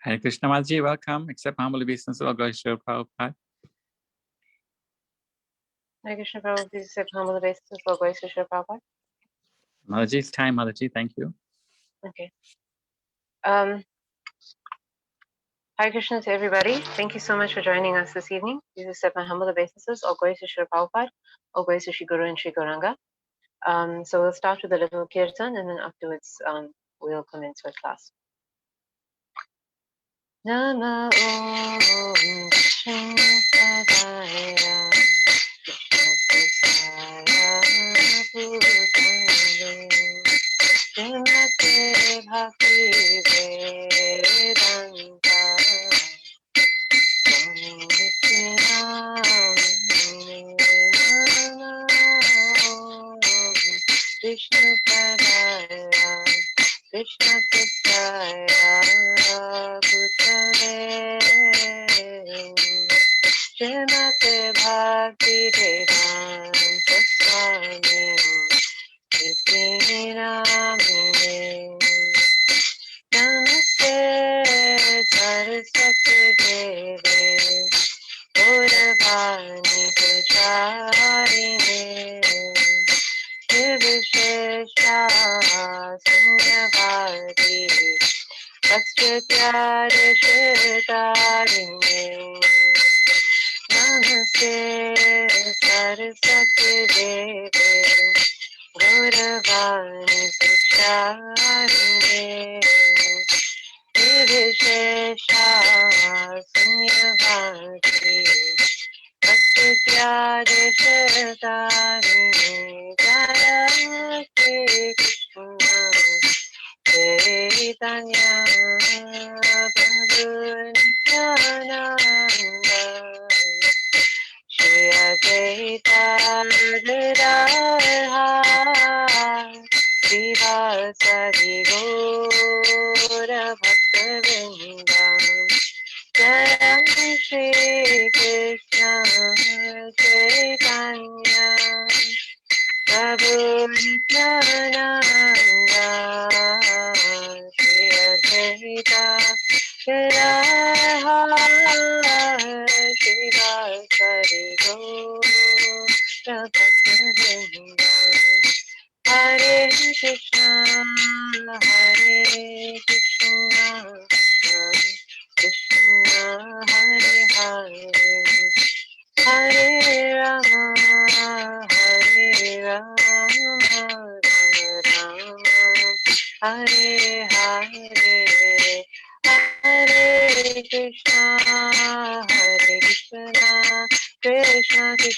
Hare Krishna Mataji, welcome. Accept humble obeisance of Gaura Prabhupada. Hare Krishna Prabhu, please accept humble obeisances for Gaura Prabhupada. Mataji, it's time, Mataji. Thank you. Okay. Hare Krishna to everybody. Thank you so much for joining us this evening. Please accept my humble obeisances of Gaura Prabhupada, of Gaura Shri Guru and Shri Gauranga. So we'll start with a little kirtan and then afterwards we'll commence with class. Nama Om Vishnu Padaya Krishna Bhutale Srimate Bhakti Vedanta Swami Namo Vishnu Padaya Krishna Krishna Bhutale Srimate Bhakti Vedanta Swami Namo Namaste Saraswati Devi Gauravani Pujarine Nirvishesha Sunyavadi Vastutyadishitarine Namaste Saraswati Devi Gauravani Pujarine Nirvishesha Sunyavadi Vastutyadishitarine Jaya Shri Krishna Chaitanya Prabhu Nityananda Shri Advaita Gadadhar Srivasadi Gaura Bhaktavinda Jaya Shri Krishna Chaitanya Prabhu Nityananda Shri Advaita Gadadhar Srivasadi Gaura Bhaktavinda Hare Krishna Hare Krishna Krishna Hare Hare Hare Rama Hare Rama Rama Rama Hare Hare Hare Krishna Hare Krishna Krishna Krishna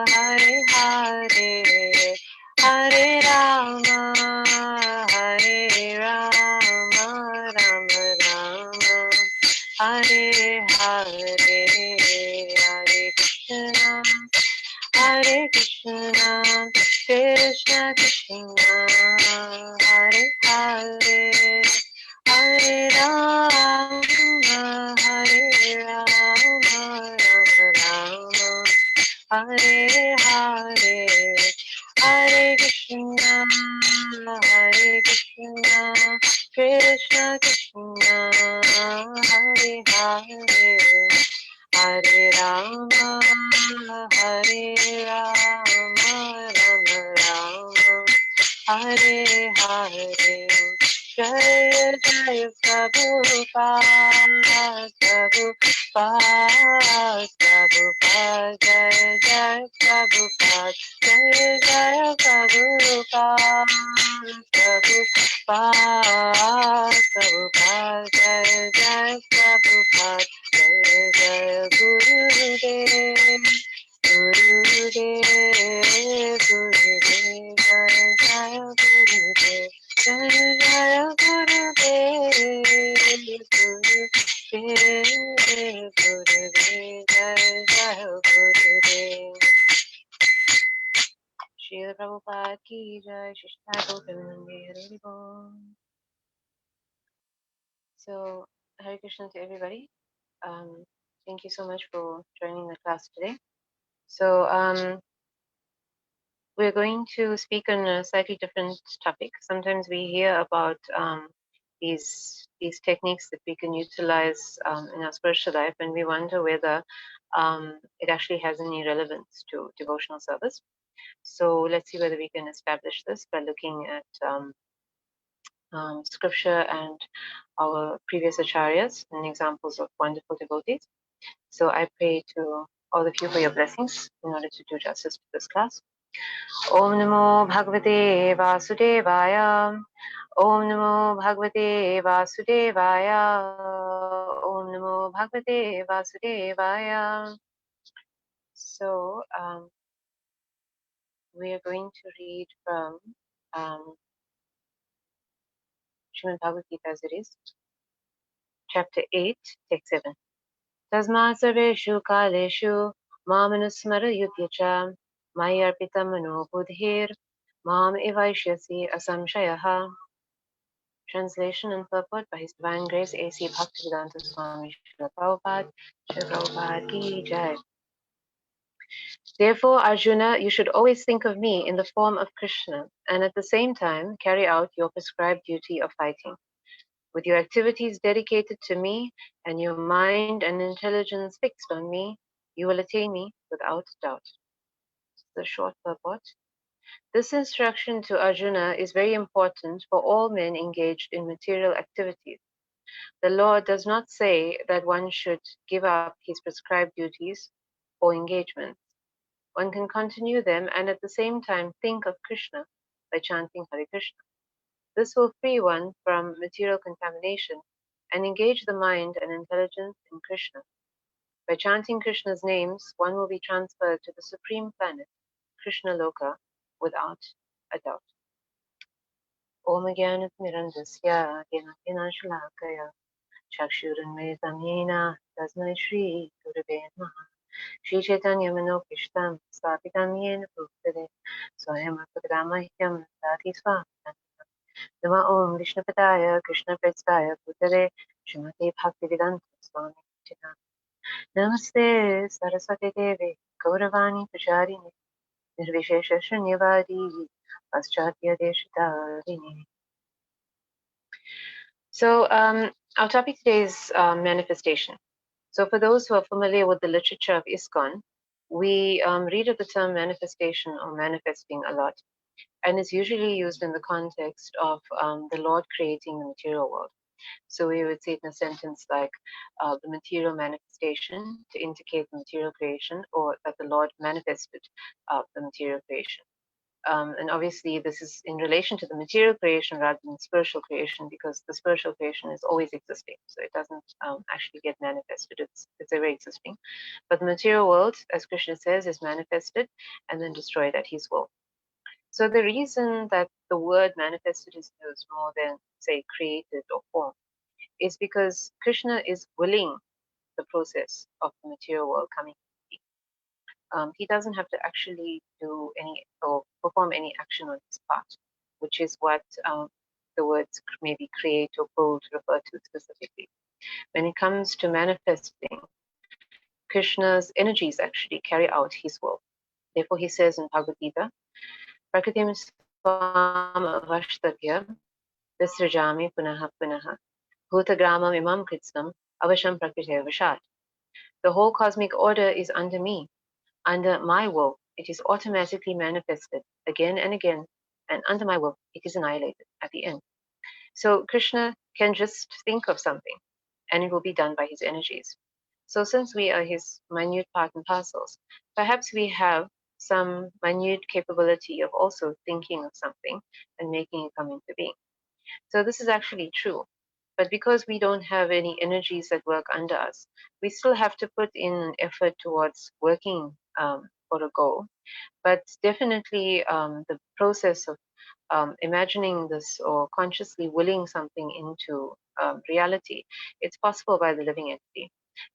Hare Hare Hare Srila Prabhupada ki jai, Shishta Hari Bol. So, Hare Krishna to everybody. Thank you so much for joining the class today. So, we're going to speak on a slightly different topic. Sometimes we hear about these techniques that we can utilize in our spiritual life, and we wonder whether it actually has any relevance to devotional service. So let's see whether we can establish this by looking at scripture and our previous acharyas and examples of wonderful devotees. So I pray to all of you for your blessings in order to do justice to this class. Om Namo Bhagavate Vasudevaya. Om Namo Bhagavate Vasudevaya. Om Namo Bhagavate Vasudevaya. So we are going to read from Srimad Bhagavad Gita as it is, chapter 8, text 7. Tasmat sarveshu kaleshu mamanusmara yudhyacha mayarpita mano buddhir mam evaishyasi asamshayaha. Translation and purport by His Divine Grace A.C. Bhaktivedanta Swami Srila Prabhupada. Srila Prabhupada ki jai. Therefore, Arjuna, you should always think of me in the form of Krishna, and at the same time carry out your prescribed duty of fighting. With your activities dedicated to me and your mind and intelligence fixed on me, you will attain me without doubt. The short purport. This instruction to Arjuna is very important for all men engaged in material activities. The Lord does not say that one should give up his prescribed duties or engagements. One can continue them and at the same time think of Krishna by chanting Hare Krishna. This will free one from material contamination and engage the mind and intelligence in Krishna. By chanting Krishna's names, one will be transferred to the supreme planet, Krishna Loka, without a doubt. Om Jnanatmirandasya Jnana Shalakaya Chakshurunmilitam Yena Tasmai Shri Gurave Namaha. Shri Chaitanya Manokishtam Sthapitam Yena Bhutale Swayam Apagamahyam Tati Swamam. Nama Om Vishnupadaya Krishna Prestaya Bhutale Srimati Bhaktivedanta Swami Chitana. Namaste Saraswati Devi Gauravani Pracharini Nirvishesha Shunyavadi Paschatya Deshitarini. So our topic today is manifestation. So for those who are familiar with the literature of ISKCON, we read of the term manifestation or manifesting a lot, and it's usually used in the context of the Lord creating the material world. So we would say it in a sentence like the material manifestation to indicate the material creation, or that the Lord manifested the material creation. And obviously, this is in relation to the material creation rather than spiritual creation, because the spiritual creation is always existing, so it doesn't actually get manifested. It's ever existing. But the material world, as Krishna says, is manifested and then destroyed at His will. So the reason that the word manifested is used more than, say, created or formed is because Krishna is willing the process of the material world coming to be. He doesn't have to actually do any or perform any action on his part, which is what the words maybe create or build refer to specifically. When it comes to manifesting, Krishna's energies actually carry out his will. Therefore, he says in Bhagavad Gita, Prakritim swam avashtavya visrajami punaha punaha bhutagramam imam kritsnam avasham prakriti avashat. The whole cosmic order is under me. Under my will, it is automatically manifested again and again, and under my will, it is annihilated at the end. So Krishna can just think of something, and it will be done by his energies. So since we are his minute part and parcels, perhaps we have some minute capability of also thinking of something and making it come into being. So this is actually true. But because we don't have any energies that work under us, we still have to put in an effort towards working or a goal, but definitely the process of imagining this or consciously willing something into reality, it's possible by the living entity.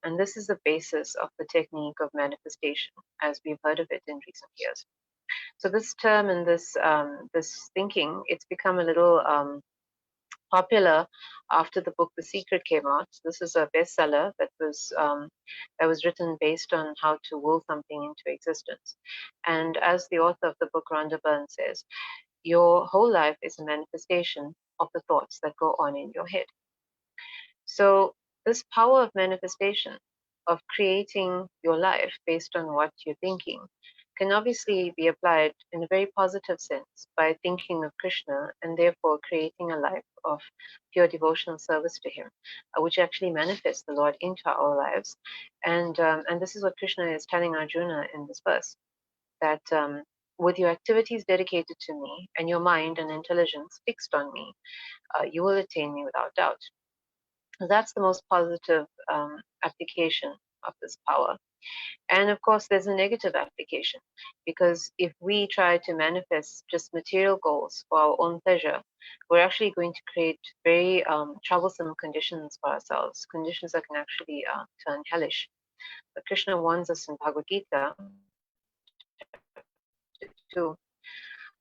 And this is the basis of the technique of manifestation, as we've heard of it in recent years. So this term and this thinking, it's become a little popular after the book The Secret came out. This is a bestseller that was written based on how to will something into existence. And as the author of the book, Rhonda Byrne, says, your whole life is a manifestation of the thoughts that go on in your head. So this power of manifestation, of creating your life based on what you're thinking, can obviously be applied in a very positive sense by thinking of Krishna and therefore creating a life of pure devotional service to him, which actually manifests the Lord into our lives. And this is what Krishna is telling Arjuna in this verse, that with your activities dedicated to me and your mind and intelligence fixed on me, you will attain me without doubt. That's the most positive application of this power. And of course, there's a negative application, because if we try to manifest just material goals for our own pleasure, we're actually going to create very troublesome conditions for ourselves, conditions that can actually turn hellish. But Krishna warns us in Bhagavad Gita, to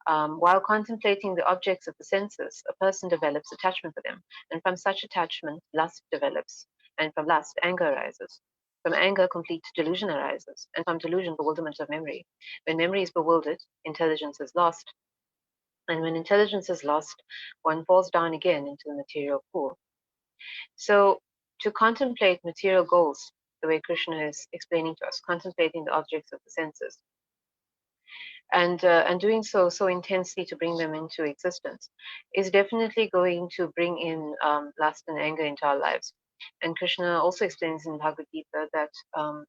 while contemplating the objects of the senses, a person develops attachment for them, and from such attachment, lust develops, and from lust, anger arises. From anger, complete delusion arises, and from delusion, bewilderment of memory. When memory is bewildered, intelligence is lost, and when intelligence is lost, one falls down again into the material pool. So, to contemplate material goals, the way Krishna is explaining to us, contemplating the objects of the senses, and doing so intensely to bring them into existence, is definitely going to bring in lust and anger into our lives. And Krishna also explains in Bhagavad Gita that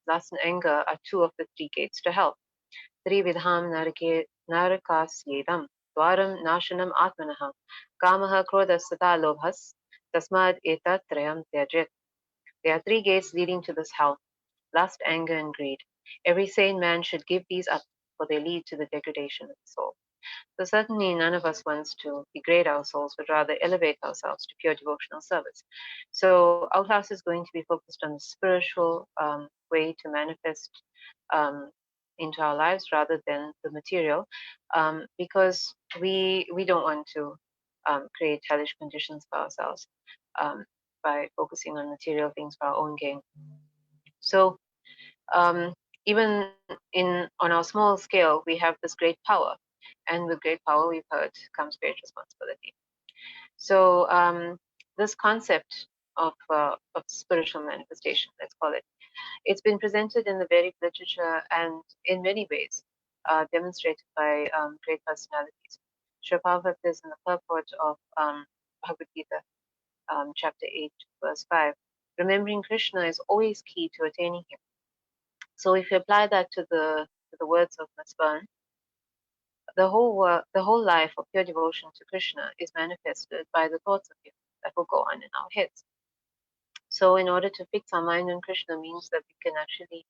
lust and anger are two of the three gates to hell. Tri vidham narakasyedam dwaram nashanam atmanah kamaha krodhas tata lobhas tasmad etat trayam tyajit. There are three gates leading to this hell: lust, anger, and greed. Every sane man should give these up, for they lead to the degradation of the soul. So certainly none of us wants to degrade our souls, but rather elevate ourselves to pure devotional service. So our class is going to be focused on the spiritual way to manifest into our lives rather than the material, because we don't want to create hellish conditions for ourselves um, by focusing on material things for our own gain. So even on our small scale, we have this great power, and with great power, we've heard, comes great responsibility. So this concept of spiritual manifestation, let's call it, it's been presented in the Vedic literature and in many ways demonstrated by great personalities. Srila Prabhupada says in the purport of Bhagavad Gita, chapter 8, verse 5, remembering Krishna is always key to attaining him. So if you apply that to the words of Ms. Byrne, the whole life of pure devotion to Krishna is manifested by the thoughts of him that will go on in our heads. So in order to fix our mind on Krishna means that we can actually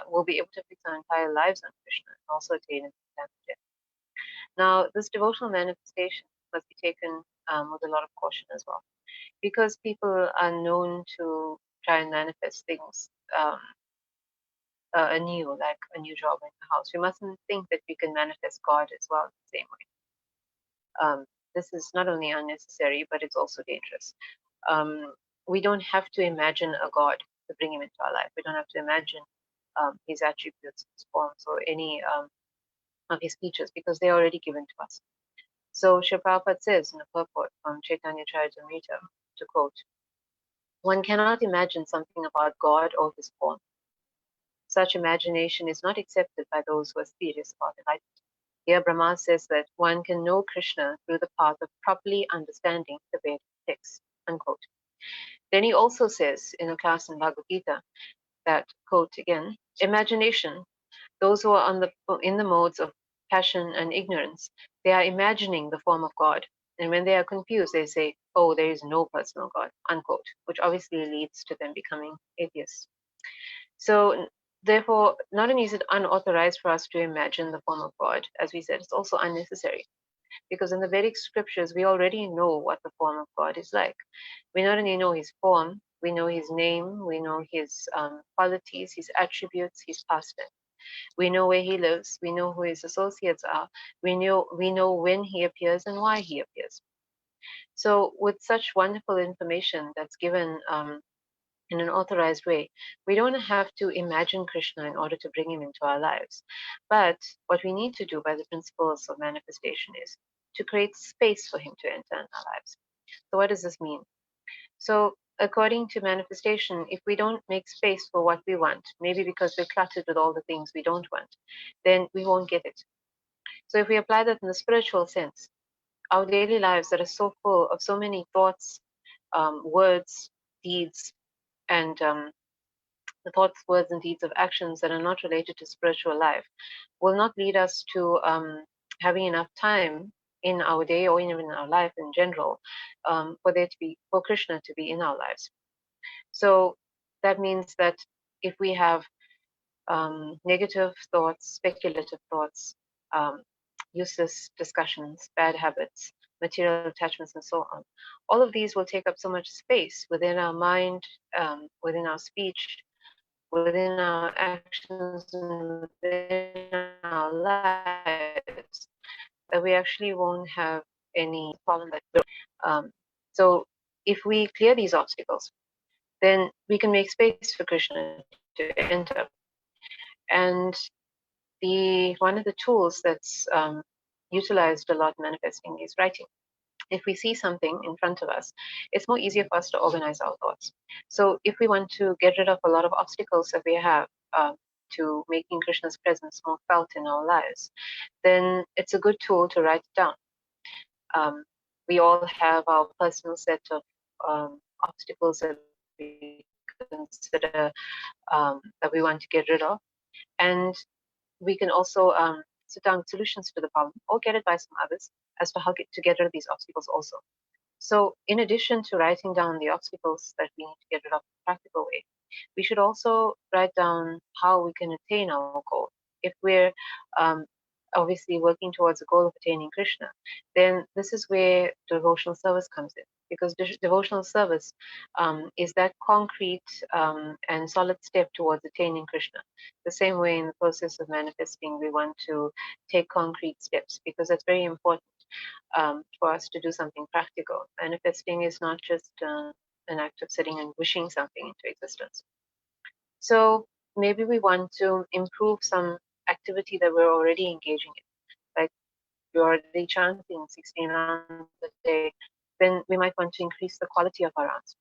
we'll be able to fix our entire lives on Krishna and also attain it. Now, this devotional manifestation must be taken with a lot of caution as well, because people are known to try and manifest things anew, like a new job in the house. We mustn't think that we can manifest God as well the same way. This is not only unnecessary, but it's also dangerous. We don't have to imagine a God to bring him into our life. We don't have to imagine his attributes, his forms, or any of his features, because they're already given to us. So Srila Prabhupada says in the purport from Chaitanya Charitamrita, to quote, one cannot imagine something about God or his form. Such imagination is not accepted by those who are serious about enlightenment. Here Brahma says that one can know Krishna through the path of properly understanding the Vedic text, unquote. Then he also says in a class in Bhagavad Gita that, quote again, imagination, those who are in the modes of passion and ignorance, they are imagining the form of God. And when they are confused, they say, oh, there is no personal God, unquote, which obviously leads to them becoming atheists. So Therefore, not only is it unauthorized for us to imagine the form of God, as we said, it's also unnecessary. Because in the Vedic scriptures, we already know what the form of God is like. We not only know his form, we know his name, we know his qualities, his attributes, his pastime. We know where he lives, we know who his associates are, we know when he appears and why he appears. So with such wonderful information that's given in an authorized way, we don't have to imagine Krishna in order to bring him into our lives. But what we need to do by the principles of manifestation is to create space for him to enter in our lives. So what does this mean? So according to manifestation, if we don't make space for what we want, maybe because we're cluttered with all the things we don't want, then we won't get it. So if we apply that in the spiritual sense, our daily lives that are so full of so many thoughts, words, deeds, and the thoughts, words, and deeds of actions that are not related to spiritual life will not lead us to having enough time in our day or even in our life in general for Krishna to be in our lives. So that means that if we have negative thoughts, speculative thoughts, um, useless discussions, bad habits, material attachments, and so on. All of these will take up so much space within our mind, within our speech, within our actions, and within our lives that we actually won't have any problem with. So if we clear these obstacles, then we can make space for Krishna to enter. And one of the tools that's utilized a lot in manifesting is writing. If we see something in front of us, it's more easier for us to organize our thoughts. So if we want to get rid of a lot of obstacles that we have to making Krishna's presence more felt in our lives, then it's a good tool to write it down. We all have our personal set of obstacles that we consider that we want to get rid of. And we can also sit down with solutions to the problem or get advice from others as to how to get rid of these obstacles also. So in addition to writing down the obstacles that we need to get rid of in a practical way, we should also write down how we can attain our goal. If we're um, obviously working towards the goal of attaining Krishna, then this is where devotional service comes in. Because devotional service is that concrete and solid step towards attaining Krishna. The same way in the process of manifesting, we want to take concrete steps because that's very important for us to do something practical. Manifesting is not just an act of sitting and wishing something into existence. So maybe we want to improve some activity that we're already engaging in, like we're already chanting 16 rounds a day, then we might want to increase the quality of our rounds.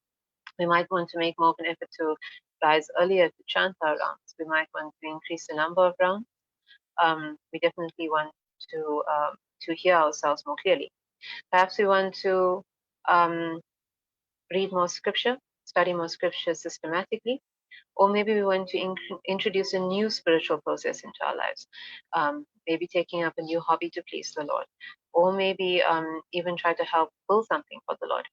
We might want to make more of an effort to rise earlier to chant our rounds. We might want to increase the number of rounds. We definitely want to hear ourselves more clearly. Perhaps we want to read more scripture, study more scripture systematically, or maybe we want to introduce a new spiritual process into our lives, maybe taking up a new hobby to please the Lord, or maybe even try to help build something for the Lord.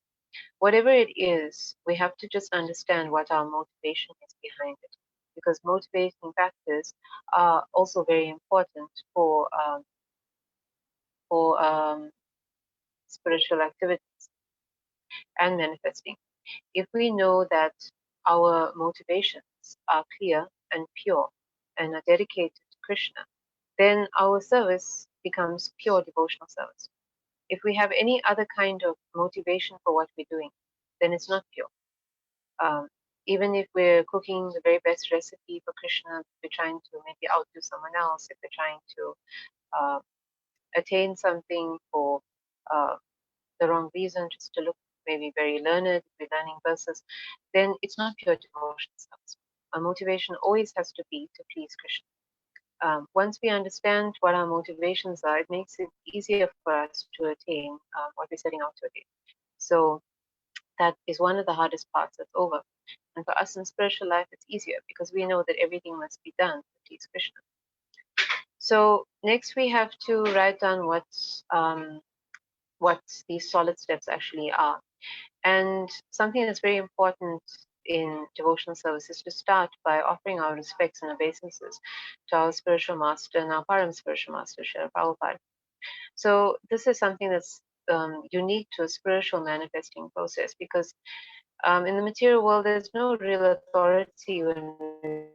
Whatever it is, we have to just understand what our motivation is behind it, because motivating factors are also very important for spiritual activities and manifesting. If we know that our motivations are clear and pure and are dedicated to Krishna, then our service becomes pure devotional service. If we have any other kind of motivation for what we're doing, then it's not pure. Um, Even if we're cooking the very best recipe for Krishna, we're trying to maybe outdo someone else, if we're trying to uh, attain something for uh, the wrong reason, just to look maybe very learned, we're learning verses, then it's not pure devotion service. Our motivation always has to be to please Krishna. Once we understand what our motivations are, it makes it easier for us to attain what we're setting out to attain. So that is one of the hardest parts that's over. And for us in spiritual life, it's easier because we know that everything must be done to please Krishna. So next we have to write down what these solid steps actually are. And something that's very important in devotional service is to start by offering our respects and obeisances to our spiritual master and our param spiritual master, Srila Prabhupada. So this is something that's unique to a spiritual manifesting process, because in the material world, there's no real authority when we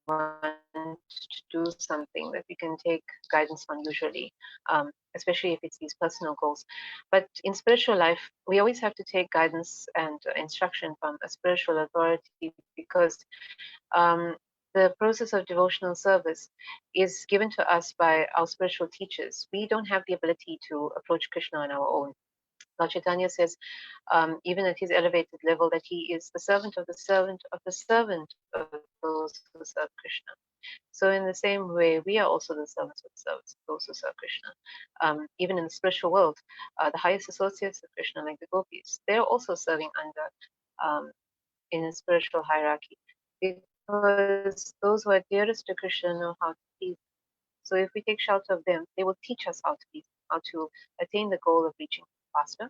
want to do something that we can take guidance on usually, especially if it's these personal goals. But in spiritual life, we always have to take guidance and instruction from a spiritual authority, because the process of devotional service is given to us by our spiritual teachers. We don't have the ability to approach Krishna on our own. Lord Chaitanya says, even at his elevated level, that he is the servant of the servant of the servant of those who serve Krishna. So, in the same way, we are also the servants of the servants of those who serve Krishna. Even in the spiritual world, the highest associates of Krishna, like the gopis, they're also serving under in a spiritual hierarchy, because those who are dearest to Krishna know how to please. So, if we take shelter of them, they will teach us how to please, how to attain the goal of reaching faster.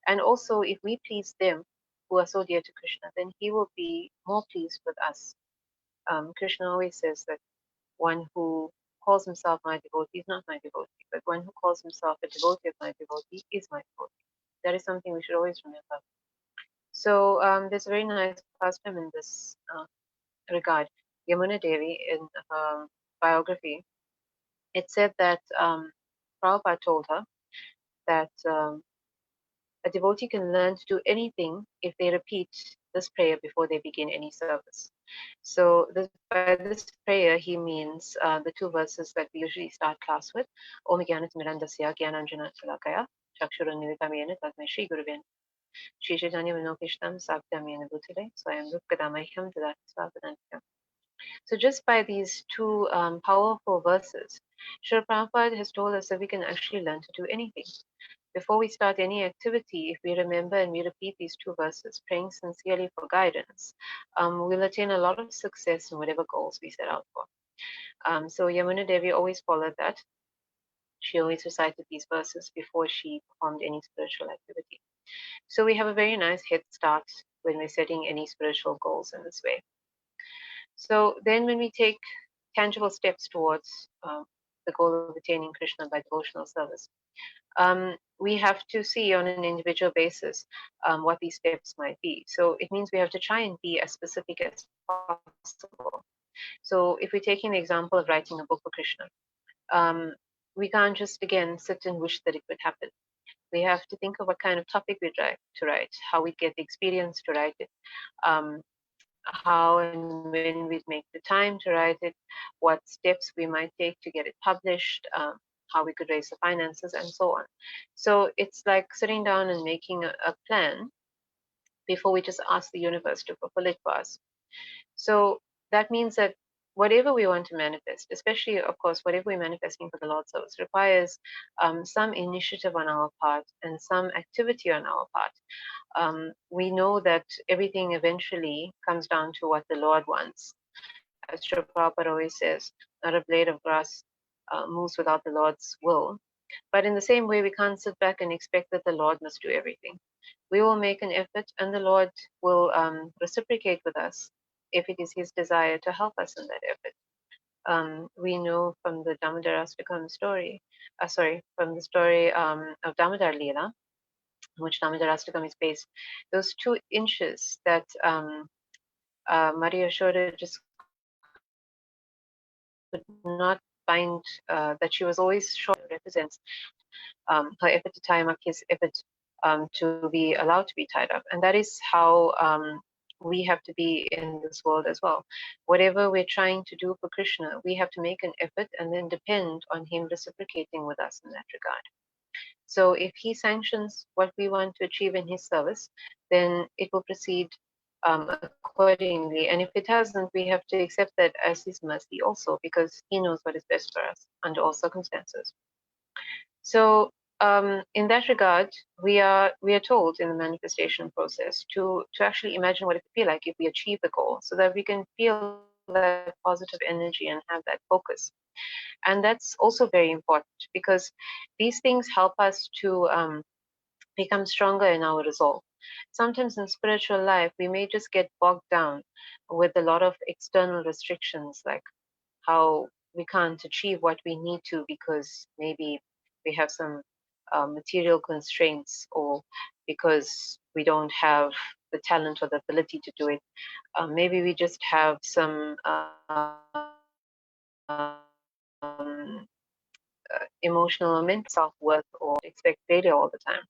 And also, if we please them who are so dear to Krishna, then he will be more pleased with us. Krishna always says that one who calls himself my devotee is not my devotee, but one who calls himself a devotee of my devotee is my devotee. That is something we should always remember. So there's a very nice pastime in this regard. Yamuna Devi, in her biography, it said that Prabhupada told her that a devotee can learn to do anything if they repeat this prayer before they begin any service. So by this prayer, he means the two verses that we usually start class with. Om Jnanatimirandasya Jnananjana Salakaya Chakshurunmilitamena Tasmai Shri Guruvena Shri Chaitanya Vinokishtam Saptamena Bhutale Swayam Rupkadamahyam Dadati Svapadantyam. So just by these two powerful verses, Srila Prabhupada has told us that we can actually learn to do anything. Before we start any activity, if we remember and we repeat these two verses, praying sincerely for guidance, we'll attain a lot of success in whatever goals we set out for. So Yamuna Devi always followed that. She always recited these verses before she performed any spiritual activity. So we have a very nice head start when we're setting any spiritual goals in this way. So then when we take tangible steps towards the goal of attaining Krishna by devotional service, we have to see on an individual basis what these steps might be. So it means we have to try and be as specific as possible. So if we're taking the example of writing a book for Krishna, we can't just again sit and wish that it would happen. We have to think of what kind of topic we'd like to write, how we get the experience to write it, how and when we'd make the time to write it, what steps we might take to get it published, how we could raise the finances, and so on. So it's like sitting down and making a plan before we just ask the universe to fulfill it for us. So that means that whatever we want to manifest, especially, of course, whatever we're manifesting for the Lord's service, requires some initiative on our part and some activity on our part. We know that everything eventually comes down to what the Lord wants. As Srila Prabhupada always says, not a blade of grass moves without the Lord's will. But in the same way, we can't sit back and expect that the Lord must do everything. We will make an effort, and the Lord will reciprocate with us if it is His desire to help us in that effort. We know from the Damodarastakam story, from the story of Damodar Leela, which Damodarastakam is based, those 2 inches that Maria Yashoda just could not find, that she was always short, represents her effort to tie him up, his effort to be allowed to be tied up. And that is how we have to be in this world as well. Whatever we're trying to do for Krishna, we have to make an effort and then depend on him reciprocating with us in that regard. So if he sanctions what we want to achieve in his service, then it will proceed accordingly. And if it doesn't, we have to accept that as his mercy also, because he knows what is best for us under all circumstances. So in that regard, we are told in the manifestation process to actually imagine what it would be like if we achieve the goal, so that we can feel that positive energy and have that focus. And that's also very important, because these things help us to become stronger in our resolve. sometimes in spiritual life, we may just get bogged down with a lot of external restrictions, like how we can't achieve what we need to because maybe we have some material constraints, or because we don't have the talent or the ability to do it. Maybe we just have some emotional or mental self-worth, or expect failure all the time.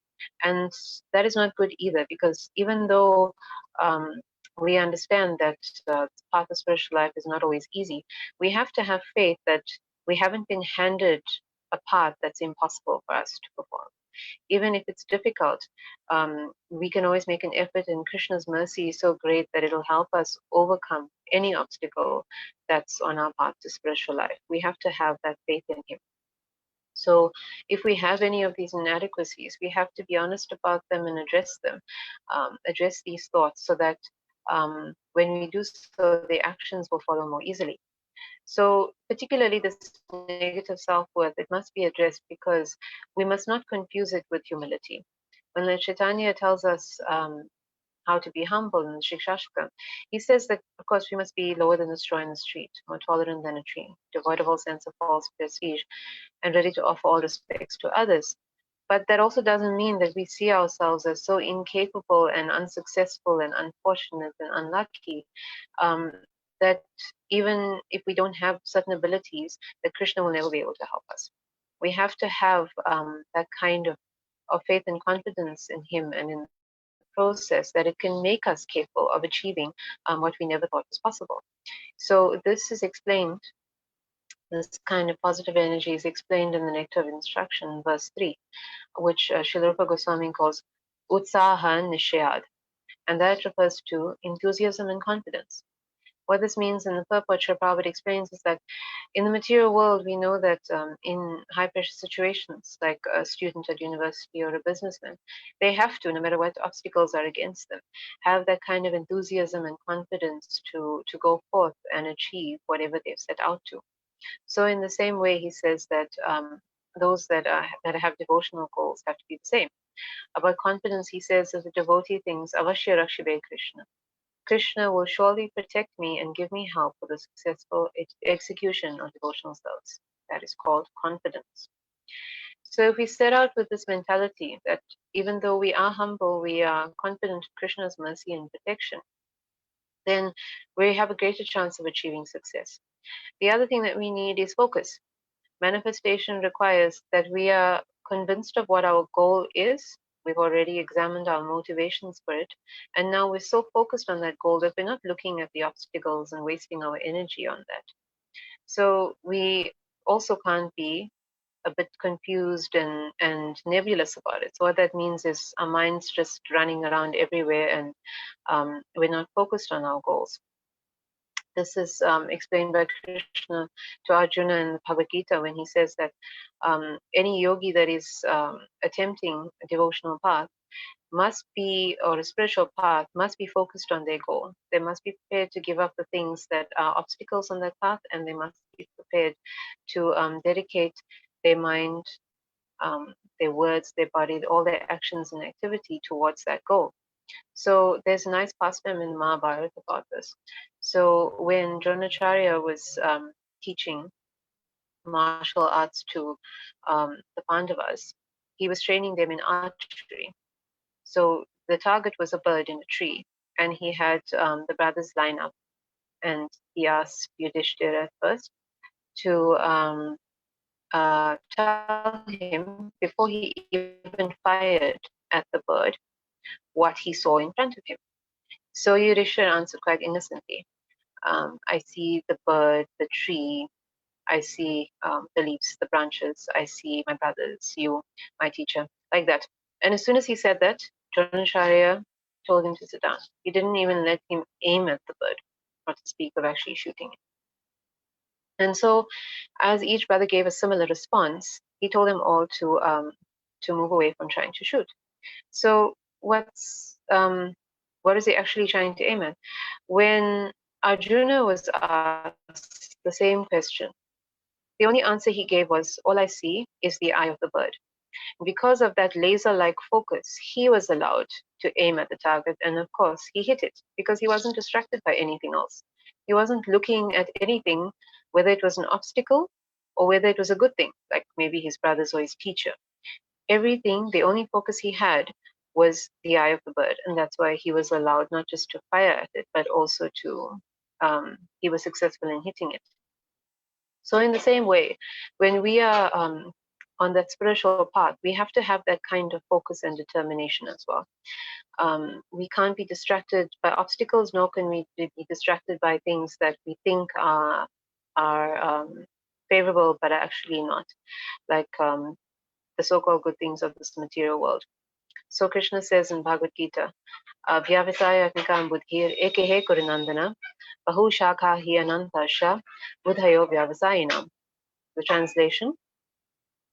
And that is not good either, because even though we understand that the path of spiritual life is not always easy, we have to have faith that we haven't been handed a path that's impossible for us to perform. Even if it's difficult, we can always make an effort, and Krishna's mercy is so great that it'll help us overcome any obstacle that's on our path to spiritual life. We have to have that faith in him. So if we have any of these inadequacies, we have to be honest about them and address them, address these thoughts, so that when we do so, the actions will follow more easily. So particularly this negative self-worth, it must be addressed, because we must not confuse it with humility. When Lord Chaitanya tells us how to be humble in the Shikshashtakam, he says that, of course, we must be lower than the straw in the street, more tolerant than a tree, devoid of all sense of false prestige, and ready to offer all respects to others. But that also doesn't mean that we see ourselves as so incapable and unsuccessful and unfortunate and unlucky, that even if we don't have certain abilities, that Krishna will never be able to help us. We have to have that kind of faith and confidence in him and in the process, that it can make us capable of achieving what we never thought was possible. So this is explained, this kind of positive energy is explained in the Nectar of Instruction, verse 3, which Srila Rupa Goswami calls Utsaha Nishayad, and that refers to enthusiasm and confidence. What this means in the purport, Srila Prabhupada explains, is that in the material world, we know that in high pressure situations, like a student at university or a businessman, they have to, no matter what obstacles are against them, have that kind of enthusiasm and confidence to go forth and achieve whatever they've set out to. So in the same way, he says that those that have devotional goals have to be the same. About confidence, he says, as a devotee thinks, Avashya Rakshibe Krishna. Krishna will surely protect me and give me help for the successful execution of devotional service. That is called confidence. So if we set out with this mentality that even though we are humble, we are confident of Krishna's mercy and protection, then we have a greater chance of achieving success. The other thing that we need is focus. Manifestation requires that we are convinced of what our goal is. We've already examined our motivations for it, and now we're so focused on that goal that we're not looking at the obstacles and wasting our energy on that. So we also can't be a bit confused and nebulous about it. So what that means is our mind's just running around everywhere, and we're not focused on our goals. This is explained by Krishna to Arjuna in the Bhagavad Gita, when he says that any yogi that is attempting a devotional path must be, or a spiritual path, must be focused on their goal. They must be prepared to give up the things that are obstacles on that path, and they must be prepared to dedicate their mind, their words, their body, all their actions and activity towards that goal. So there's a nice pastime in the Mahabharata about this. So when Dronacharya was teaching martial arts to the Pandavas, he was training them in archery. So the target was a bird in a tree, and he had the brothers line up, and he asked Yudhishthira at first to tell him, before he even fired at the bird, what he saw in front of him. So Yudhishthira answered quite innocently, I see the bird, the tree, I see the leaves, the branches, I see my brothers, you, my teacher, like that. And as soon as he said that, Dronacharya told him to sit down. He didn't even let him aim at the bird, not to speak of actually shooting it. And so, as each brother gave a similar response, he told them all to move away from trying to shoot. So, what is he actually trying to aim at? When Arjuna was asked the same question, the only answer he gave was, all I see is the eye of the bird. Because of that laser-like focus, he was allowed to aim at the target, and of course, he hit it because he wasn't distracted by anything else. He wasn't looking at anything, whether it was an obstacle or whether it was a good thing, like maybe his brothers or his teacher. Everything, the only focus he had was the eye of the bird, and that's why he was allowed not just to fire at it, but also to, he was successful in hitting it. So, in the same way, when we are on that spiritual path, we have to have that kind of focus and determination as well. We can't be distracted by obstacles, nor can we be distracted by things that we think are favorable, but are actually not, like the so-called good things of this material world. So Krishna says in Bhagavad Gita, Vyavasayatmikam buddhir ekehe kurinandana, bahu shakha hi anantasha, buddhayo vyavasayinam. The translation: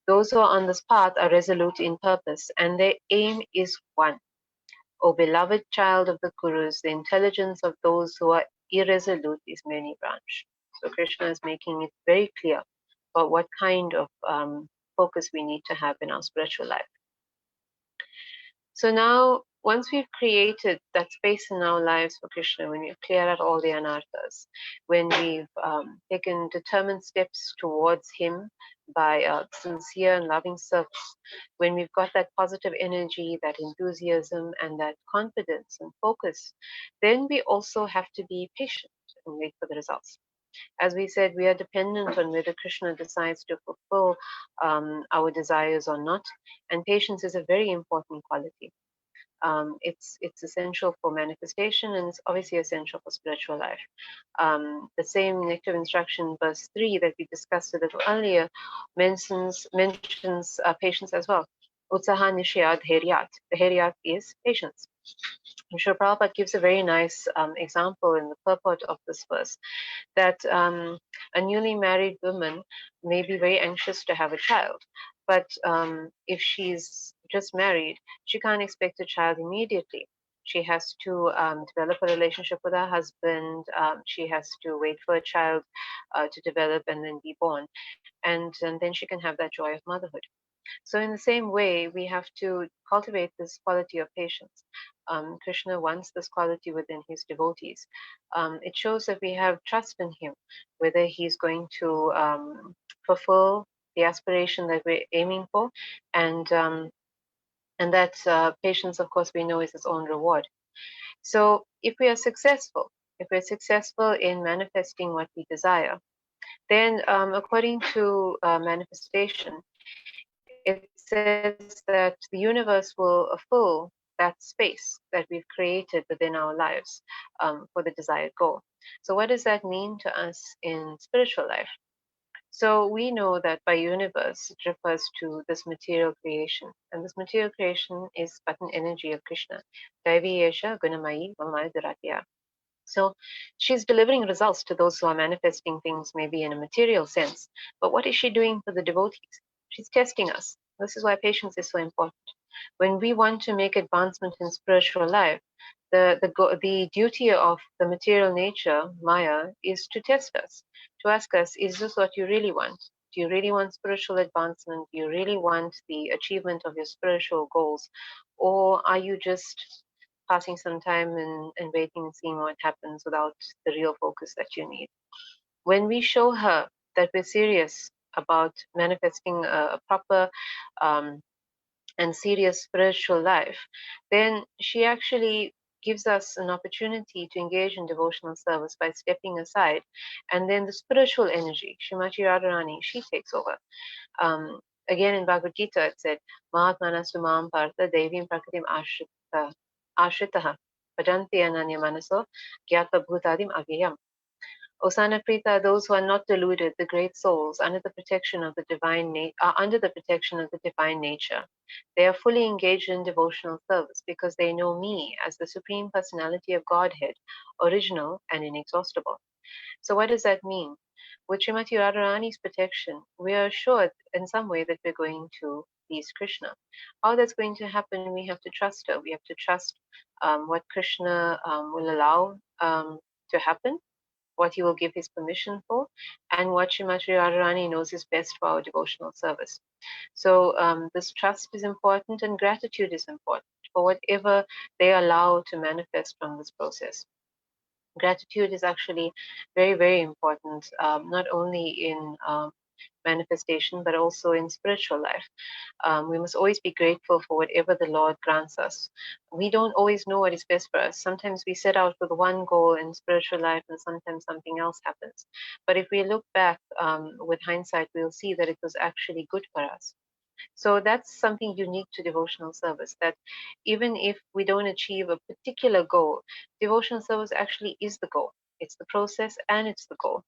those who are on this path are resolute in purpose, and their aim is one. O beloved child of the Kurus, the intelligence of those who are irresolute is many branch. So Krishna is making it very clear about what kind of focus we need to have in our spiritual life. So now, once we've created that space in our lives for Krishna, when we've cleared out all the anarthas, when we've taken determined steps towards Him by sincere and loving service, when we've got that positive energy, that enthusiasm, and that confidence and focus, then we also have to be patient and wait for the results. As we said, we are dependent on whether Krishna decides to fulfill our desires or not, and patience is a very important quality. It's essential for manifestation, and it's obviously essential for spiritual life. The same nectar of instruction, verse 3, that we discussed a little earlier, mentions patience as well. Utsaha nishya dheryat. The dheryat is patience. And Srila Prabhupada gives a very nice example in the purport of this verse, that a newly married woman may be very anxious to have a child, but if she's just married, she can't expect a child immediately. She has to develop a relationship with her husband. She has to wait for a child to develop and then be born. And then she can have that joy of motherhood. So, in the same way, we have to cultivate this quality of patience. Krishna wants this quality within his devotees. It shows that we have trust in him, whether he's going to fulfill the aspiration that we're aiming for, and that patience, of course, we know is its own reward. So, if we're successful in manifesting what we desire, then according to manifestation, it says that the universe will fill that space that we've created within our lives for the desired goal. So, what does that mean to us in spiritual life? So, we know that by universe, it refers to this material creation. And this material creation is but an energy of Krishna. Devi Yesha Gunamayi Mamaya Duratya. So she's delivering results to those who are manifesting things maybe in a material sense. But what is she doing for the devotees? She's testing us. This is why patience is so important. When we want to make advancement in spiritual life, the duty of the material nature, Maya, is to test us, to ask us, is this what you really want? Do you really want spiritual advancement? Do you really want the achievement of your spiritual goals? Or are you just passing some time and waiting and seeing what happens without the real focus that you need? When we show her that we're serious about manifesting a proper and serious spiritual life, then she actually gives us an opportunity to engage in devotional service by stepping aside. And then the spiritual energy, Shrimati Radharani, she takes over. Again, in Bhagavad Gita, it said, Mahatmana Sumam Partha Devim Prakritim Ashritaha Bhajanti Ananya Manaso Gyata Bhutadim Avyayam. Osana Prita are those who are not deluded, the great souls, under the protection of the divine nature. They are fully engaged in devotional service because they know me as the Supreme Personality of Godhead, original and inexhaustible. So what does that mean? With Srimati Radharani's protection, we are assured in some way that we're going to please Krishna. How that's going to happen, we have to trust her. We have to trust what Krishna will allow to happen. what he will give his permission for, and what Srimati Radharani knows is best for our devotional service. So this trust is important, and gratitude is important for whatever they allow to manifest from this process. Gratitude is actually very, very important, not only in manifestation, but also in spiritual life. We must always be grateful for whatever the Lord grants us. We don't always know what is best for us. Sometimes we set out with one goal in spiritual life, and sometimes something else happens. But if we look back with hindsight, we'll see that it was actually good for us. So that's something unique to devotional service, that even if we don't achieve a particular goal, devotional service actually is the goal. It's the process and it's the goal.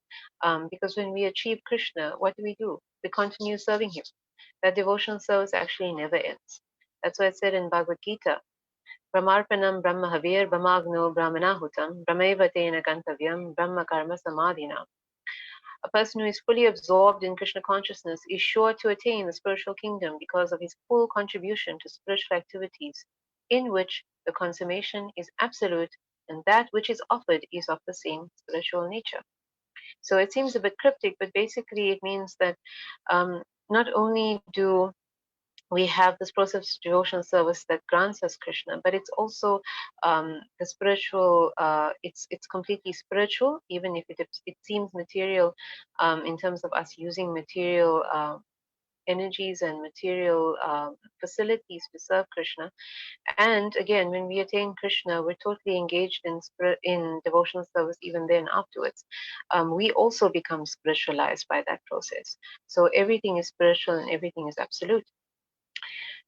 Because when we achieve Krishna, what do? We continue serving him. That devotional service actually never ends. That's why it said in Bhagavad Gita, Brahmarpanam Brahmahavir Brahmagno Brahmanahutam Brahmeva Tena Gantavyam Brahma Karma Samadhina. A person who is fully absorbed in Krishna consciousness is sure to attain the spiritual kingdom because of his full contribution to spiritual activities, in which the consummation is absolute and that which is offered is of the same spiritual nature. So it seems a bit cryptic, but basically it means that not only do we have this process of devotional service that grants us Krishna, but it's also the spiritual. It's completely spiritual, even if it seems material in terms of us using material energies and material facilities to serve Krishna. And again, when we attain Krishna, we're totally engaged in devotional service. Even then, afterwards, we also become spiritualized by that process. So everything is spiritual and everything is absolute.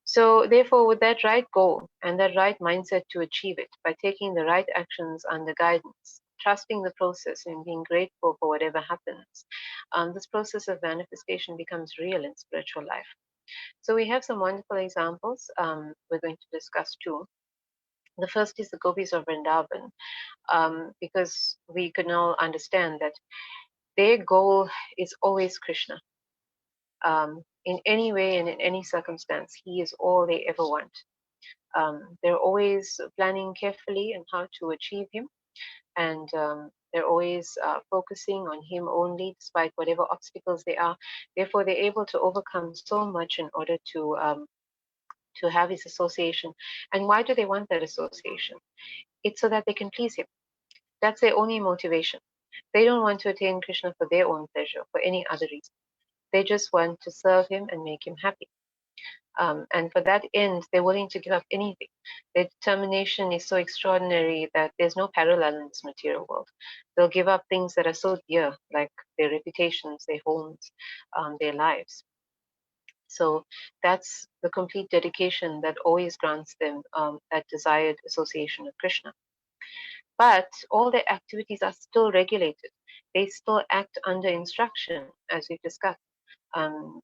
So, therefore, with that right goal and that right mindset to achieve it, by taking the right actions under guidance, trusting the process, and being grateful for whatever happens, this process of manifestation becomes real in spiritual life. So, we have some wonderful examples. We're going to discuss two. The first is the gopis of Vrindavan, because we can all understand that their goal is always Krishna. In any way and in any circumstance, he is all they ever want. They're always planning carefully on how to achieve him, and they're always focusing on him only, despite whatever obstacles they are. Therefore, they're able to overcome so much in order to have his association. And why do they want that association? It's so that they can please him. That's their only motivation. They don't want to attain Krishna for their own pleasure, for any other reason. They just want to serve him and make him happy. And for that end, they're willing to give up anything. Their determination is so extraordinary that there's no parallel in this material world. They'll give up things that are so dear, like their reputations, their homes, their lives. So that's the complete dedication that always grants them that desired association with Krishna. But all their activities are still regulated. They still act under instruction, as we've discussed.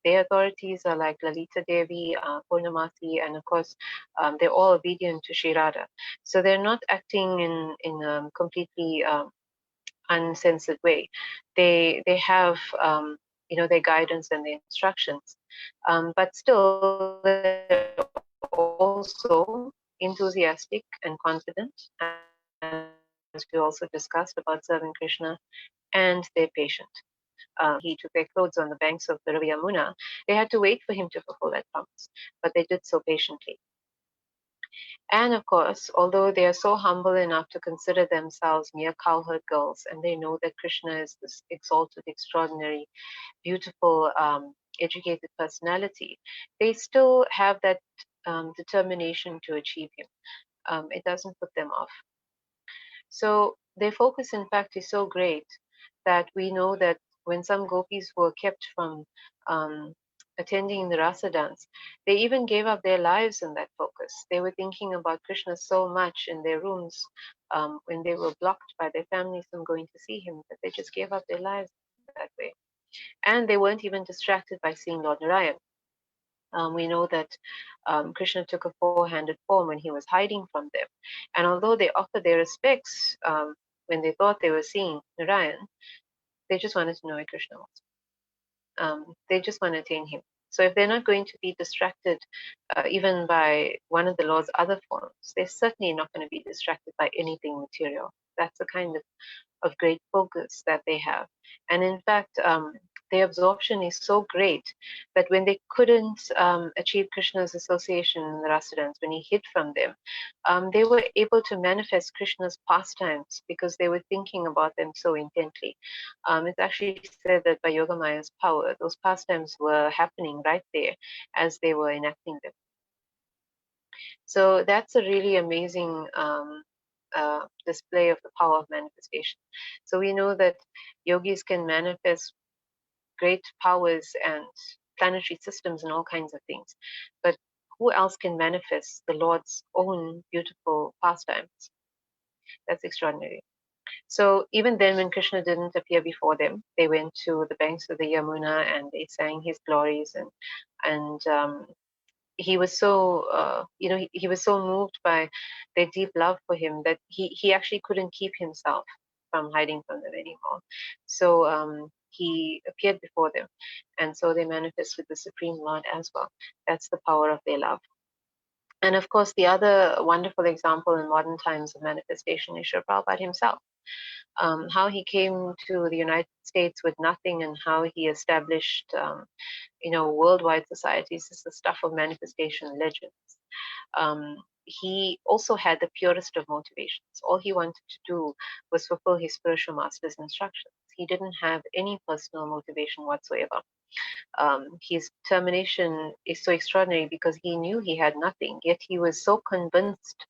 Their authorities are like Lalita Devi, Purnamasi, and of course, they're all obedient to Sri Radha. So they're not acting in a completely uncensored way. They have their guidance and their instructions, but still they're also enthusiastic and confident, as we also discussed about serving Krishna, and they're patient. When he took their clothes on the banks of the River Yamuna, they had to wait for him to fulfill that promise, but they did so patiently. And of course, although they are so humble enough to consider themselves mere cowherd girls, and they know that Krishna is this exalted, extraordinary, beautiful, educated personality, they still have that determination to achieve him. It doesn't put them off. So their focus, in fact, is so great that we know that when some gopis were kept from um, attending the rasa dance, they even gave up their lives in that focus. They were thinking about Krishna so much in their rooms when they were blocked by their families from going to see him that they just gave up their lives that way. And they weren't even distracted by seeing Lord Narayan. We know that Krishna took a four-handed form when he was hiding from them. And although they offered their respects when they thought they were seeing Narayan, they just wanted to know where Krishna was. They just want to attain him. So if they're not going to be distracted even by one of the Lord's other forms, they're certainly not going to be distracted by anything material. That's the kind of of great focus that they have. And in fact, their absorption is so great that when they couldn't achieve Krishna's association in the Rasadans, when he hid from them, they were able to manifest Krishna's pastimes because they were thinking about them so intently. It's actually said that by Yogamaya's power, those pastimes were happening right there as they were enacting them. So that's a really amazing display of the power of manifestation. So we know that yogis can manifest great powers and planetary systems and all kinds of things. But who else can manifest the Lord's own beautiful pastimes? That's extraordinary. So even then, when Krishna didn't appear before them, they went to the banks of the Yamuna and they sang his glories, and he was so he was so moved by their deep love for him that he actually couldn't keep himself from hiding from them anymore. So he appeared before them, and so they manifested the Supreme Lord as well. That's the power of their love. And of course, the other wonderful example in modern times of manifestation is Srila Prabhupada himself. How he came to the United States with nothing and how he established worldwide societies is the stuff of manifestation legends. He also had the purest of motivations. All he wanted to do was fulfill his spiritual master's instructions. He didn't have any personal motivation whatsoever. His determination is so extraordinary because he knew he had nothing, yet he was so convinced,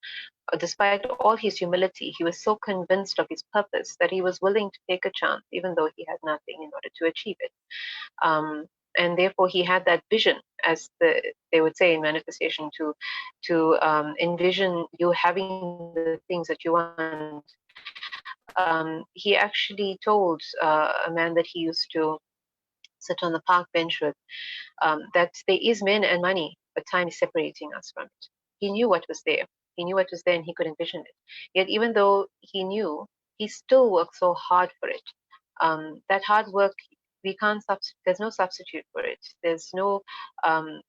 despite all his humility, he was so convinced of his purpose that he was willing to take a chance, even though he had nothing, in order to achieve it. And therefore, he had that vision, as they would say in manifestation, to envision you having the things that you want. He actually told a man that he used to sit on the park bench with that there is men and money, but time is separating us from it. He knew what was there. He knew what was there and he could envision it. Yet even though he knew, he still worked so hard for it. That hard work, there's no substitute for it. There's no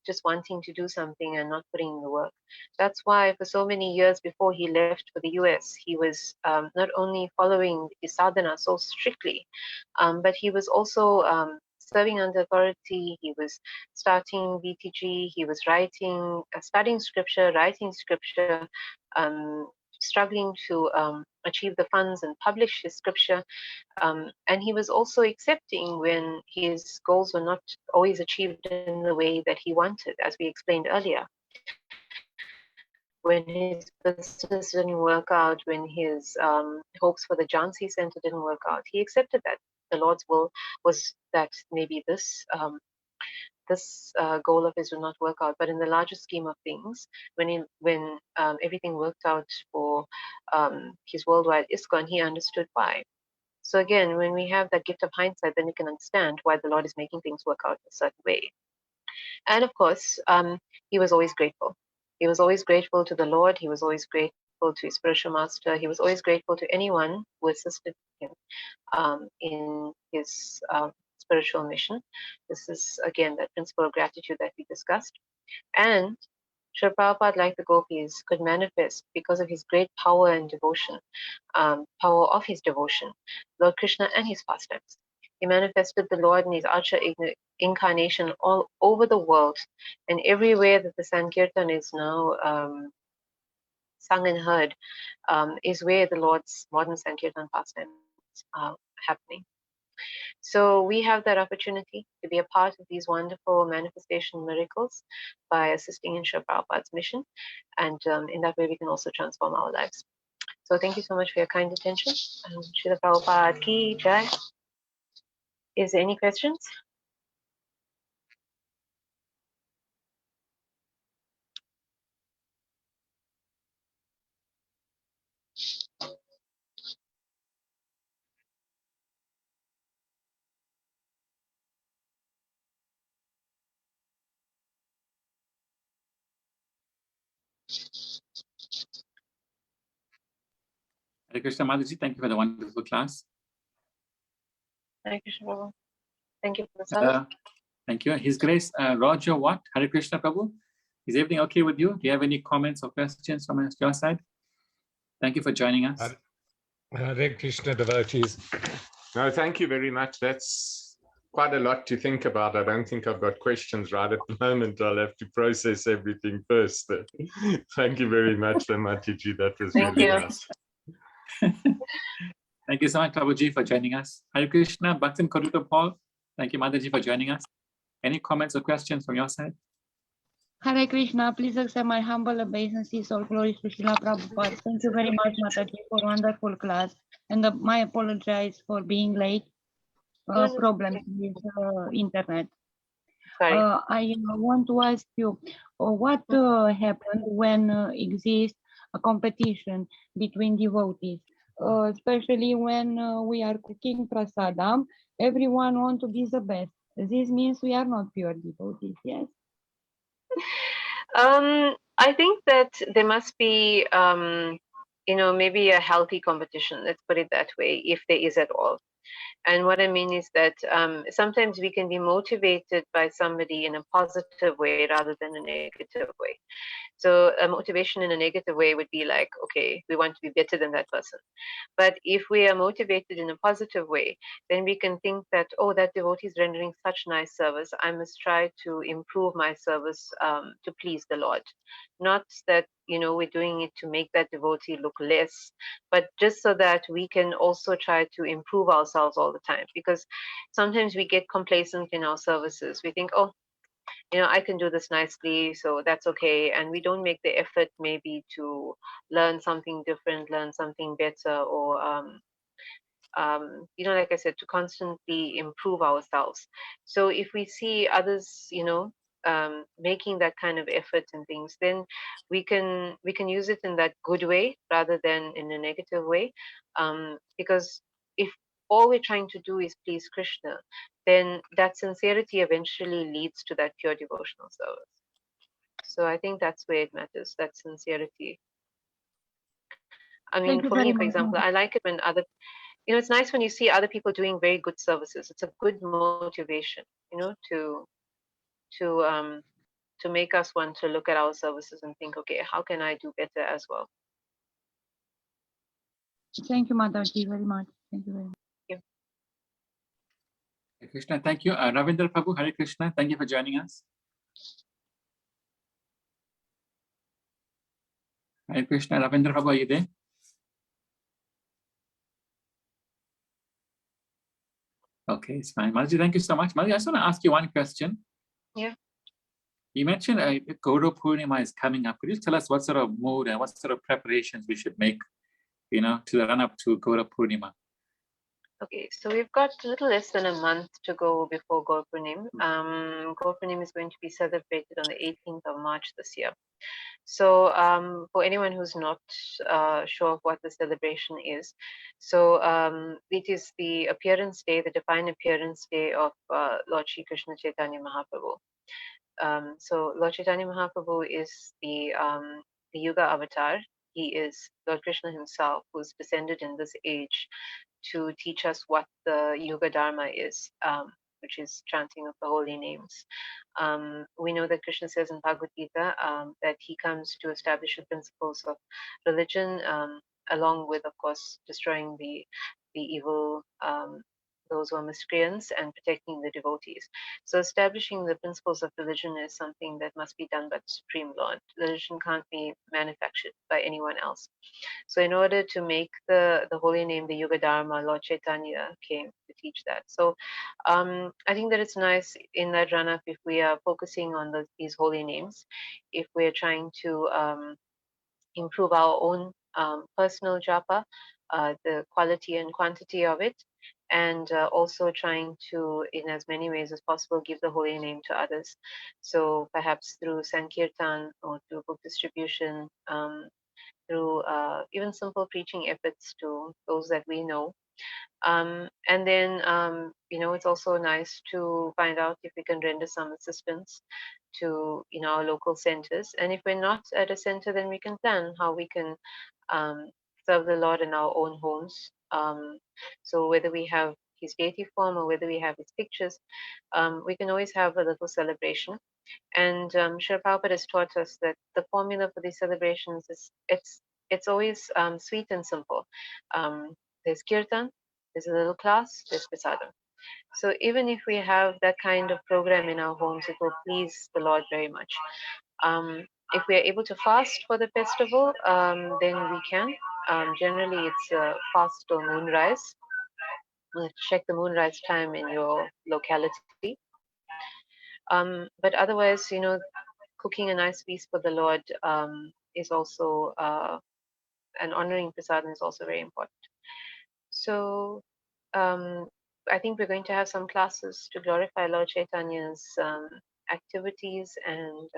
just wanting to do something and not putting in the work. That's why for so many years before he left for the US, he was not only following his sadhana so strictly, but he was also serving under authority. He was starting BTG. He was studying scripture, writing scripture, struggling to achieve the funds and publish his scripture. And he was also accepting when his goals were not always achieved in the way that he wanted, as we explained earlier. When his business didn't work out, when his hopes for the Jhansi Center didn't work out, he accepted that the Lord's will was that maybe this goal of his would not work out. But in the larger scheme of things, when everything worked out for his worldwide ISKCON, he understood why. So again, when we have that gift of hindsight, then we can understand why the Lord is making things work out a certain way. And of course, he was always grateful. He was always grateful to the Lord. He was always grateful to his spiritual master. He was always grateful to anyone who assisted him in his spiritual mission. This is, again, that principle of gratitude that we discussed. And Srila Prabhupada, like the gopis, could manifest because of his great power and devotion, power of his devotion, Lord Krishna and his pastimes. He manifested the Lord in his Archer incarnation all over the world, and everywhere that the Sankirtan is now sung and heard is where the Lord's modern Sankirtan pastimes are happening. So we have that opportunity to be a part of these wonderful manifestation miracles by assisting in Srila Prabhupada's mission, and in that way we can also transform our lives. So thank you so much for your kind attention. Srila Prabhupada ki jai. Is there any questions? Hare Krishna Mataji, thank you for the wonderful class. Hare Krishna Prabhu. Thank you for the service. Thank you. His Grace Roger Watt, Hare Krishna Prabhu. Is everything okay with you? Do you have any comments or questions from your side? Thank you for joining us. Hare Krishna devotees. No, thank you very much. That's quite a lot to think about. I don't think I've got questions right at the moment. I'll have to process everything first. Thank you very much, Mataji. That was really nice. Thank you so much, Prabhuji, for joining us. Hare Krishna, Bhaktin Karuta Paul. Thank you, Mataji, for joining us. Any comments or questions from your side? Hare Krishna, please accept my humble obeisances. All glories to Srila Prabhupada. Thank you very much, Mataji, for wonderful class. And my apologize for being late. Problems with internet. Sorry. I want to ask you, what happened when exists a competition between devotees, especially when we are cooking prasadam, everyone wants to be the best. This means we are not pure devotees, yes? I think that there must be, maybe a healthy competition, let's put it that way, if there is at all. And what I mean is that sometimes we can be motivated by somebody in a positive way rather than a negative way. So a motivation in a negative way would be like, okay, we want to be better than that person. But if we are motivated in a positive way, then we can think that, oh, that devotee is rendering such nice service. I must try to improve my service to please the Lord. Not that, we're doing it to make that devotee look less, but just so that we can also try to improve ourselves all the time. Because sometimes we get complacent in our services. We think, oh, I can do this nicely, so that's okay. And we don't make the effort maybe to learn something different, learn something better, or, like I said, to constantly improve ourselves. So if we see others, making that kind of effort and things, then we can use it in that good way rather than in a negative way. Because if all we're trying to do is please Krishna, then that sincerity eventually leads to that pure devotional service. So I think that's where it matters, that sincerity. I mean, for me, for example, I like it when it's nice when you see other people doing very good services. It's a good motivation, to make us want to look at our services and think, okay, how can I do better as well? Thank you, Mataji, very much. Thank you very much. Hare Krishna, thank you. Ravindra Prabhu, Hare Krishna, thank you for joining us. Hare Krishna, Ravindra Prabhu, are you there? Okay, it's fine. Mataji, thank you so much. Mataji, I just want to ask you one question. Yeah. You mentioned Gaura Purnima is coming up. Could you tell us what sort of mood and what sort of preparations we should make, to run up to Gaura Purnima? Okay, so we've got a little less than a month to go before Gaura Purnima. Gaura Purnima is going to be celebrated on the 18th of March this year. So for anyone who's not sure of what the celebration is, so it is the appearance day, the divine appearance day of Lord Shri Krishna Chaitanya Mahaprabhu. So Lord Chaitanya Mahaprabhu is the Yuga avatar. He is Lord Krishna himself, who's descended in this age to teach us what the Yuga Dharma is, which is chanting of the holy names. We know that Krishna says in Bhagavad Gita that he comes to establish the principles of religion, along with, of course, destroying the evil, those who are miscreants, and protecting the devotees. So establishing the principles of religion is something that must be done by the Supreme Lord. Religion can't be manufactured by anyone else. So in order to make the holy name, the Yuga Dharma, Lord Chaitanya came to teach that. So I think that it's nice in that run-up if we are focusing on these holy names, if we're trying to improve our own personal japa, the quality and quantity of it, and also trying to, in as many ways as possible, give the holy name to others. So perhaps through Sankirtan or through book distribution, through even simple preaching efforts to those that we know. And then, it's also nice to find out if we can render some assistance to our local centers. And if we're not at a center, then we can plan how we can serve the Lord in our own homes. So whether we have his deity form or whether we have his pictures, we can always have a little celebration. And Srila Prabhupada has taught us that the formula for these celebrations is, it's it's always sweet and simple. There's kirtan, there's a little class, there's prasadam. So even if we have that kind of program in our homes, it will please the Lord very much. If we are able to fast for the festival, then we can. Generally, it's fast till moonrise. Check the moonrise time in your locality. But otherwise, cooking a nice feast for the Lord is also, and honoring prasadam is also very important. So I think we're going to have some classes to glorify Lord Chaitanya's activities and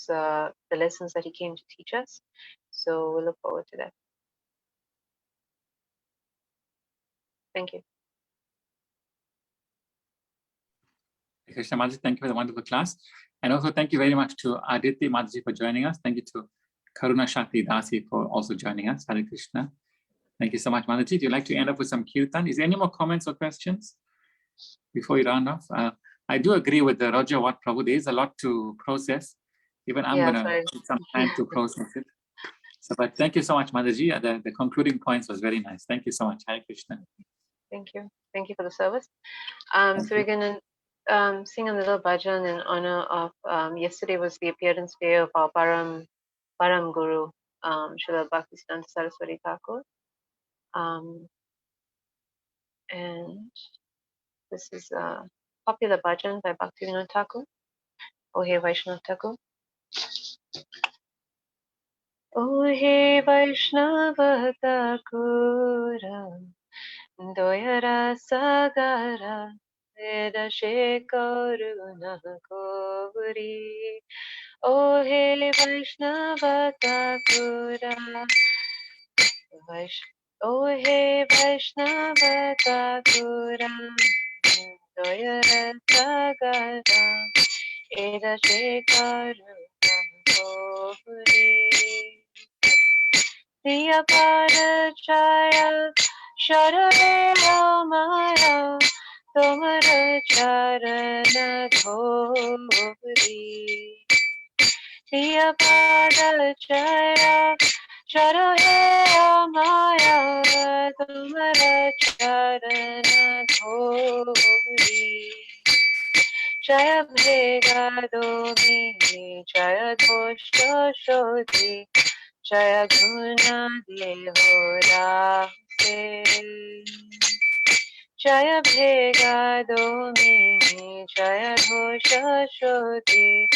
the lessons that he came to teach us. So we'll look forward to that. Thank you. Krishna Mataji, thank you for the wonderful class. And also thank you very much to Aditi Mataji for joining us. Thank you to Karuna Shakti Dasi for also joining us. Hare Krishna. Thank you so much, Mataji. Do you like to end up with some kirtan? Is there any more comments or questions before we round off? I do agree with the Roger Watt Prabhu. There is a lot to process. Even I'm going to take some time to process it. So, but thank you so much, Mataji. The concluding points was very nice. Thank you so much. Hare Krishna. Thank you. Thank you for the service. So we're going to sing a little bhajan in honor of, yesterday was the appearance day of our Param Guru, Srila Bhaktisiddhanta Saraswati Thakur. And this is a popular bhajan by Bhaktivinoda Thakur. O He Vaishnav Thakur. O He Vaishnav Thakur, Doyara Sagara, Veda Shekaruna Gauri. O He Vaishnava Thakura, O He Vaishnava Thakura, Doyara Sagara, Veda Shekaruna Gauri. Diya Parachaya Sharaya Maya Tomara Charana Dhori. Diya Parachaya Sharaya Maya Tomara Charana Dhori. Jaya Bhega Domi Jaya Dhosha Shodhi Jaya Guna Dehora Se. Jaya Bhega Domi Jaya Dhosha Shodhi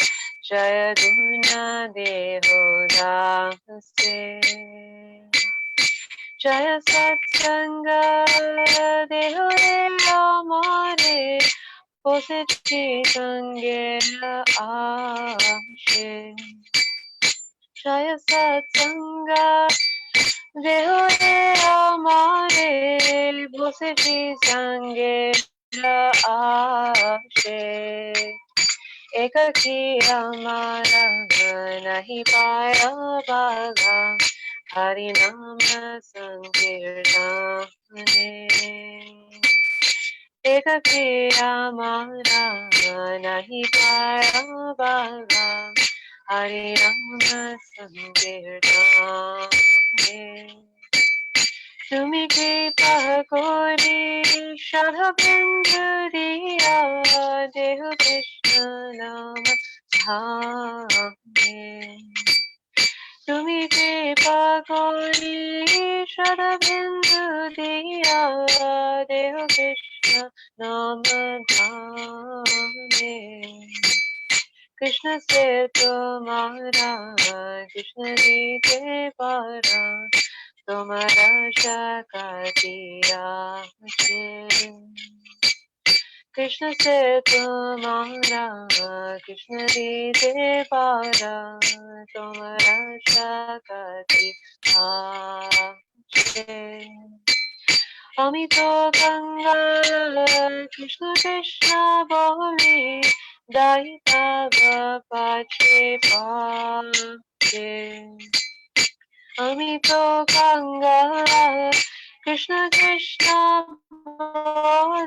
Jaya Guna Dehora Se. Jaya Satsanga Dehore Amare Posichi Sangera Ashe. Jaya Satsanga Dehore Amare Posichi Sangera Ashe. Ekaki Amara Nahi Paya Bhaga Harinama Sankirtane. Ekaki Amara Nahi Paya Bhaga Harinama Sankirtane. Tumi kripa kori Shadha Bindu Diya Dehu Krishna Nama Dhame. Tumi kripa kori Shadha Bindu Diya Dehu Krishna Nama Dhame. Krishna se tumhara Krishna dite para Tumhara shaka diya mujhe. Krishna se tumhara Krishna dite para Tumhara shaka diya mujhe. Amito Ganga Krishna Krishna boli Daita Pache Pache. Amito Ganga Krishna Krishna Bhole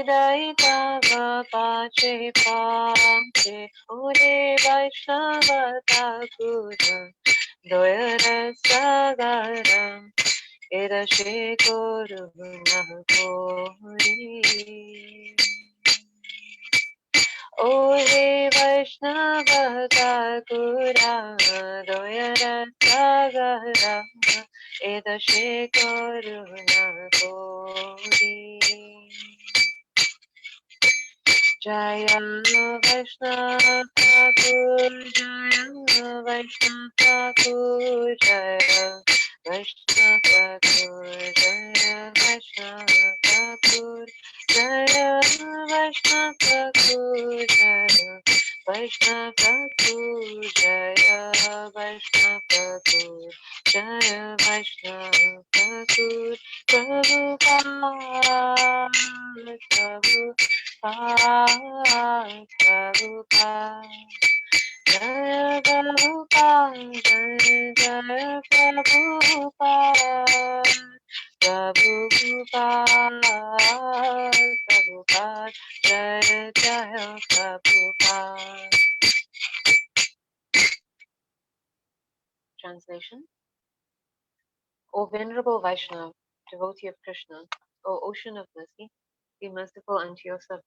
Daitava Pache Pache Ore Vaishnava Thakura Doyara Sagara Eda Shekoro Nahori Ore Vaishnava Thakura Doyara Sagara Eda Shekoro Nahori Jaya Vaishnava Thakur, Jaya Vaishnava Thakur, Jaya Vaishnava Thakur, Jaya Vaishnava Thakur, Jaya Vaishnava Thakur, Jaya Vaishnava Thakur, Jaya Vaishnava Thakur, Jaya Vaishnava Thakur, Prabhupada, Prabhupada, Prabhupada, Jaya Prabhupada, Jaya Jaya Prabhupada, Prabhupada, Prabhupada, Jaya Jaya Prabhupada. Translation. O Venerable Vaishnava, devotee of Krishna, O Ocean of Mercy, be merciful unto your servant.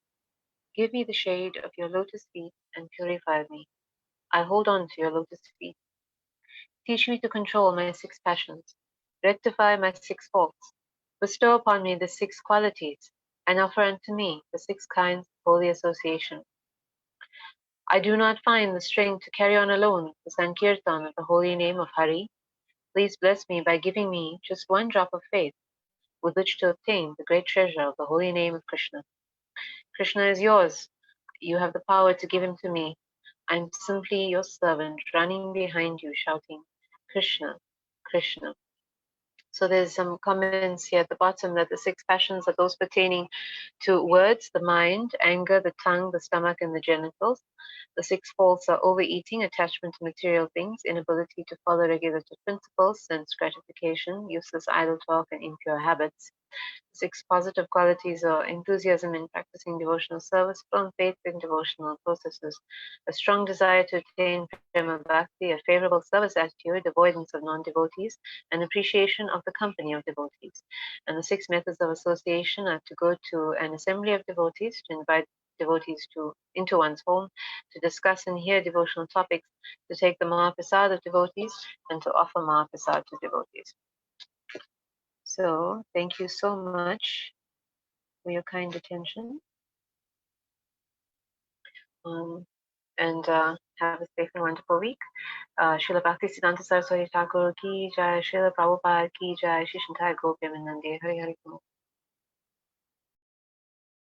Give me the shade of your lotus feet and purify me. I hold on to your lotus feet. Teach me to control my 6 passions. Rectify my 6 faults. Bestow upon me the 6 qualities, and offer unto me the 6 kinds of holy association. I do not find the strength to carry on alone the Sankirtan of the holy name of Hari. Please bless me by giving me just 1 drop of faith with which to obtain the great treasure of the holy name of Krishna. Krishna is yours. You have the power to give him to me. I am simply your servant running behind you shouting, Krishna, Krishna. So there's some comments here at the bottom that the 6 passions are those pertaining to words, the mind, anger, the tongue, the stomach, and the genitals. The 6 faults are overeating, attachment to material things, inability to follow regulative principles, sense gratification, useless idle talk, and impure habits. 6 positive qualities are enthusiasm in practicing devotional service, firm faith in devotional processes, a strong desire to attain Prema Bhakti, a favorable service attitude, avoidance of non-devotees, and appreciation of the company of devotees. And the 6 methods of association are to go to an assembly of devotees, to invite devotees into one's home, to discuss and hear devotional topics, to take the Mahaprasad of devotees, and to offer Mahaprasad to devotees. So thank you so much for your kind attention. And have a safe and wonderful week. Srila Bhakti Siddhanta Saraswati Thakur ki jai, Srila Prabhupada ki jai, Shri Shantai Gopyamanande, Hari Hari Krishna.